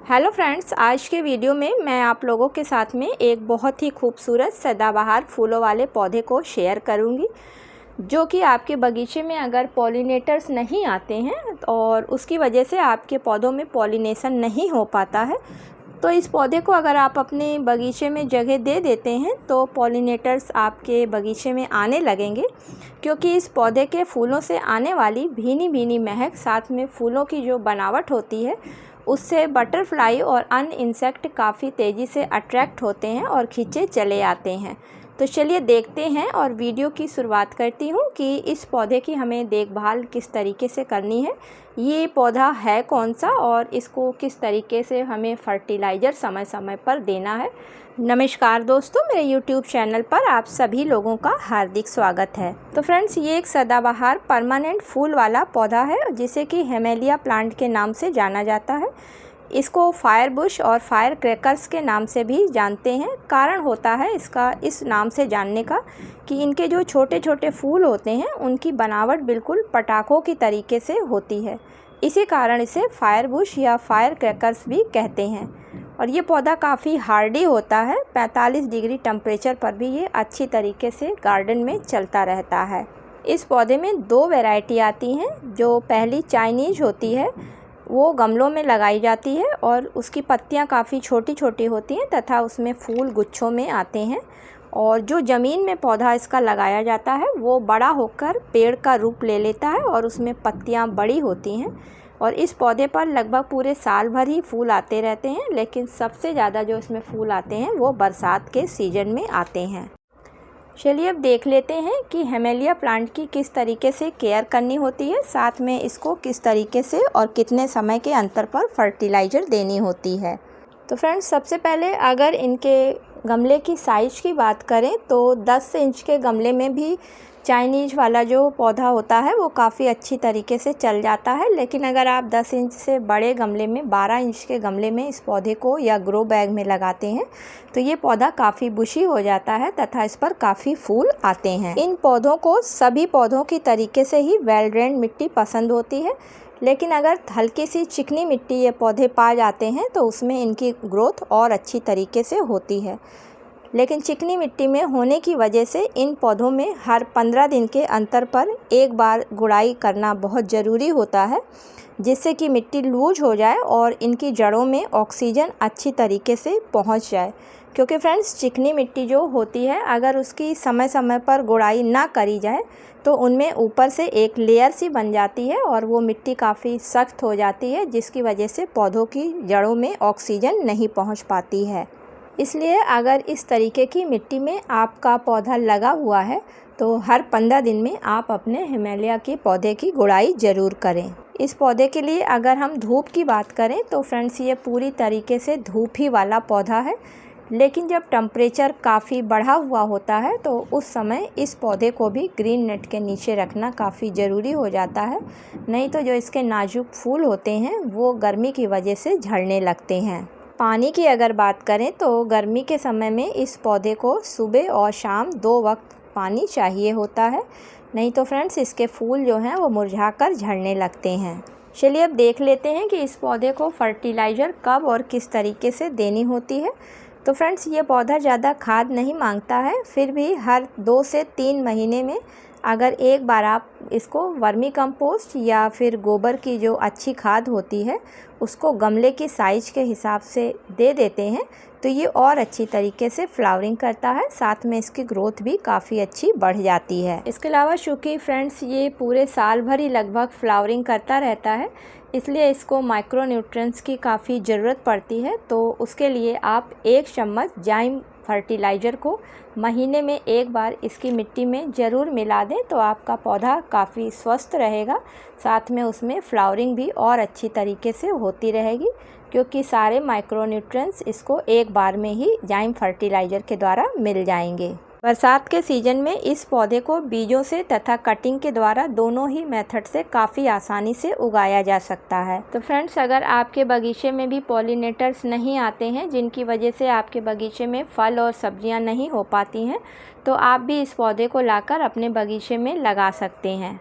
Hello friends, आज के video में मैं आप लोगों के साथ में एक बहुत ही खूबसूरत सदाबहार फूलों वाले पौधे को शेयर करूंगी, जो कि आपके बगीचे में अगर पॉलिनेटर्स नहीं आते हैं और उसकी वजह से आपके पौधों में पॉलिनेशन नहीं हो पाता है, तो इस पौधे को अगर आप अपने बगीचे में जगह दे देते हैं तो पॉलिनेटर्स आपके बगीचे में आने लगेंगे। क्योंकि इस पौधे के फूलों से आने वाली भीनी भीनी महक, साथ में फूलों की जो बनावट होती है, उससे बटरफ्लाई और अन्य इंसेक्ट काफ़ी तेज़ी से अट्रैक्ट होते हैं और खींचे चले आते हैं। तो चलिए देखते हैं और वीडियो की शुरुआत करती हूँ कि इस पौधे की हमें देखभाल किस तरीके से करनी है, ये पौधा है कौन सा और इसको किस तरीके से हमें फर्टिलाइज़र समय समय पर देना है। नमस्कार दोस्तों, मेरे YouTube चैनल पर आप सभी लोगों का हार्दिक स्वागत है। तो फ्रेंड्स, ये एक सदाबहार परमानेंट फूल वाला पौधा है जिसे कि हेमेलिया प्लांट के नाम से जाना जाता है। इसको फायर बुश और फायर क्रैकर्स के नाम से भी जानते हैं। कारण होता है इसका इस नाम से जानने का कि इनके जो छोटे छोटे फूल होते हैं उनकी बनावट बिल्कुल पटाखों की तरीके से होती है। इसी कारण इसे फायर बुश या फायर क्रैकर्स भी कहते हैं। और ये पौधा काफ़ी हार्डी होता है। 45 डिग्री टेम्परेचर पर भी ये अच्छी तरीके से गार्डन में चलता रहता है। इस पौधे में 2 वैरायटी आती हैं। जो पहली चाइनीज़ होती है वो गमलों में लगाई जाती है और उसकी पत्तियां काफ़ी छोटी छोटी होती हैं तथा उसमें फूल गुच्छों में आते हैं। और जो ज़मीन में पौधा इसका लगाया जाता है वो बड़ा होकर पेड़ का रूप ले लेता है और उसमें पत्तियां बड़ी होती हैं। और इस पौधे पर लगभग पूरे साल भर ही फूल आते रहते हैं, लेकिन सबसे ज़्यादा जो इसमें फूल आते हैं वो बरसात के सीज़न में आते हैं। चलिए अब देख लेते हैं कि हेमेलिया प्लांट की किस तरीके से केयर करनी होती है, साथ में इसको किस तरीके से और कितने समय के अंतर पर फर्टिलाइज़र देनी होती है। तो फ्रेंड्स, सबसे पहले अगर इनके गमले की साइज़ की बात करें तो 10 इंच के गमले में भी चाइनीज़ वाला जो पौधा होता है वो काफ़ी अच्छी तरीके से चल जाता है। लेकिन अगर आप 10 इंच से बड़े गमले में, 12 इंच के गमले में इस पौधे को या ग्रो बैग में लगाते हैं तो ये पौधा काफ़ी बुशी हो जाता है तथा इस पर काफ़ी फूल आते हैं। इन पौधों को सभी पौधों की तरीके से ही वेल ड्रेन्ड मिट्टी पसंद होती है, लेकिन अगर हल्की सी चिकनी मिट्टी ये पौधे पा जाते हैं तो उसमें इनकी ग्रोथ और अच्छी तरीके से होती है। लेकिन चिकनी मिट्टी में होने की वजह से इन पौधों में हर 15 दिन के अंतर पर एक बार गुड़ाई करना बहुत ज़रूरी होता है, जिससे कि मिट्टी लूज हो जाए और इनकी जड़ों में ऑक्सीजन अच्छी तरीके से पहुंच जाए। क्योंकि फ्रेंड्स, चिकनी मिट्टी जो होती है अगर उसकी समय समय पर गुड़ाई ना करी जाए तो उनमें ऊपर से एक लेयर सी बन जाती है और वो मिट्टी काफ़ी सख्त हो जाती है, जिसकी वजह से पौधों की जड़ों में ऑक्सीजन नहीं पहुँच पाती है। इसलिए अगर इस तरीके की मिट्टी में आपका पौधा लगा हुआ है तो हर 15 दिन में आप अपने हिमालय के पौधे की गुड़ाई ज़रूर करें। इस पौधे के लिए अगर हम धूप की बात करें तो फ्रेंड्स, ये पूरी तरीके से धूप ही वाला पौधा है। लेकिन जब टेम्परेचर काफ़ी बढ़ा हुआ होता है तो उस समय इस पौधे को भी ग्रीन नेट के नीचे रखना काफ़ी ज़रूरी हो जाता है। नहीं तो जो इसके नाजुक फूल होते हैं वो गर्मी की वजह से झड़ने लगते हैं। पानी की अगर बात करें तो गर्मी के समय में इस पौधे को सुबह और शाम 2 वक्त पानी चाहिए होता है। नहीं तो फ्रेंड्स, इसके फूल जो हैं वो मुरझाकर झड़ने लगते हैं। चलिए अब देख लेते हैं कि इस पौधे को फर्टिलाइज़र कब और किस तरीके से देनी होती है। तो फ्रेंड्स, ये पौधा ज़्यादा खाद नहीं मांगता है, फिर भी हर 2 से 3 महीने में अगर एक बार आप इसको वर्मी कंपोस्ट या फिर गोबर की जो अच्छी खाद होती है उसको गमले की साइज़ के हिसाब से दे देते हैं तो ये और अच्छी तरीके से फ्लावरिंग करता है, साथ में इसकी ग्रोथ भी काफ़ी अच्छी बढ़ जाती है। इसके अलावा चूँकि फ्रेंड्स ये पूरे साल भर ही लगभग फ्लावरिंग करता रहता है, इसलिए इसको माइक्रो न्यूट्रिएंट्स की काफ़ी ज़रूरत पड़ती है। तो उसके लिए आप 1 चम्मच जाइम फर्टिलाइज़र को महीने में एक बार इसकी मिट्टी में ज़रूर मिला दें तो आपका पौधा काफ़ी स्वस्थ रहेगा, साथ में उसमें फ्लावरिंग भी और अच्छी तरीके से होती रहेगी, क्योंकि सारे माइक्रो न्यूट्रिएंट्स इसको एक बार में ही जाइम फर्टिलाइज़र के द्वारा मिल जाएंगे। बरसात के सीज़न में इस पौधे को बीजों से तथा कटिंग के द्वारा दोनों ही मेथड से काफ़ी आसानी से उगाया जा सकता है। तो फ्रेंड्स, अगर आपके बगीचे में भी पॉलिनेटर्स नहीं आते हैं, जिनकी वजह से आपके बगीचे में फल और सब्जियां नहीं हो पाती हैं, तो आप भी इस पौधे को लाकर अपने बगीचे में लगा सकते हैं।